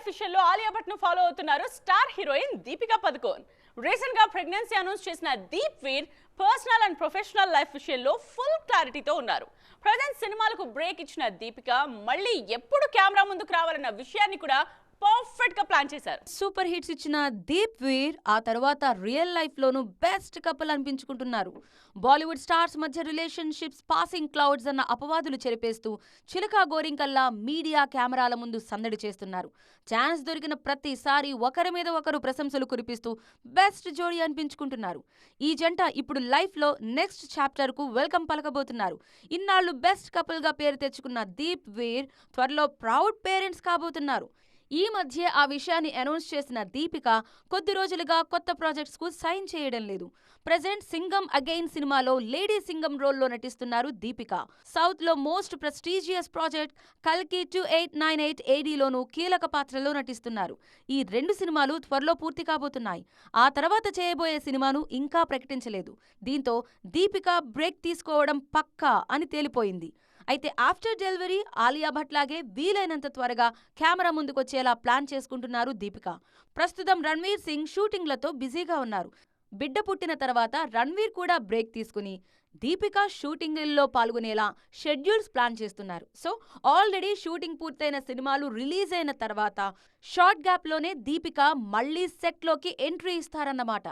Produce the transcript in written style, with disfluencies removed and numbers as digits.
Life విషయంలో ఆలియా భట్ ను follow అవుతున్నారు star heroine Deepika Padukone. Recent గా ప్రెగ్నెన్సీ అనౌన్స్ చేసిన దీప్ వీర్ పర్సనల్ అండ్ ప్రొఫెషనల్ లైఫ్ విషయంలో ఫుల్ క్లారిటీతో ఉన్నారు. ప్రజెంట్ సినిమాలకు బ్రేక్ ఇచ్చిన దీపిక మళ్ళీ ఎప్పుడు కెమెరా ముందుకు రావాలన్న విషయాన్ని కూడా పర్ఫెక్ట్ గా ప్లాన్ చేశారు. సూపర్ హిట్స్ ఇచ్చిన దీప్ వీర్ ఆ తర్వాత రియల్ లైఫ్ లోను బెస్ట్ కపుల్ అనిపించుకుంటున్నారు. బాలీవుడ్ స్టార్స్ మధ్య రిలేషన్షిప్స్ పాసింగ్ క్లౌడ్స్ అన్న అపవాదులు చెరిపేస్తూ చిలకా గోరింకల్లా మీడియా కెమెరాల ముందు సందడి చేస్తున్నారు. ఛాన్స్ దొరికిన ప్రతిసారి ఒకరి మీద ఒకరు ప్రశంసలు కురిపిస్తూ బెస్ట్ జోడీ అనిపించుకుంటున్నారు. ఈ జంట ఇప్పుడు లైఫ్ లో నెక్స్ట్ చాప్టర్ కు వెల్కమ్ పలకబోతున్నారు. ఇన్నాళ్లు బెస్ట్ కపుల్ గా పేరు తెచ్చుకున్న దీప్ వీర్ త్వరలో ప్రౌడ్ పేరెంట్స్ కాబోతున్నారు. ఈ మధ్య ఆ విషయాన్ని అనౌన్స్ చేసిన దీపిక కొద్ది రోజులుగా కొత్త ప్రాజెక్ట్స్ కు సైన్ చేయడం లేదు. ప్రెజెంట్ సింగం అగైన్ సినిమాలో లేడీ సింగం రోల్లో నటిస్తున్నారు దీపిక. సౌత్ లో మోస్ట్ ప్రెస్టీజియస్ ప్రాజెక్ట్ కల్కి 2898 ADలోనూ కీలక పాత్రలో నటిస్తున్నారు. ఈ 2 సినిమాలు త్వరలో పూర్తి కాబోతున్నాయి. ఆ తర్వాత చేయబోయే సినిమాను ఇంకా ప్రకటించలేదు. దీంతో దీపిక బ్రేక్ తీసుకోవడం పక్కా అని తేలిపోయింది. అయితే ఆఫ్టర్ డెలివరీ ఆలియా భట్ లాగే వీలైనంత త్వరగా కెమెరా ముందుకొచ్చేలా ప్లాన్ చేసుకుంటున్నారు దీపిక. ప్రస్తుతం రణ్వీర్ సింగ్ షూటింగ్లతో బిజీగా ఉన్నారు. బిడ్డ పుట్టిన తర్వాత రణ్వీర్ కూడా బ్రేక్ తీసుకుని దీపిక షూటింగ్లలో పాల్గొనేలా షెడ్యూల్స్ ప్లాన్ చేస్తున్నారు. సో ఆల్రెడీ షూటింగ్ పూర్తయిన సినిమాలు రిలీజ్ అయిన తర్వాత షార్ట్ గ్యాప్లోనే దీపిక మళ్లీ సెట్లోకి ఎంట్రీ ఇస్తారన్నమాట.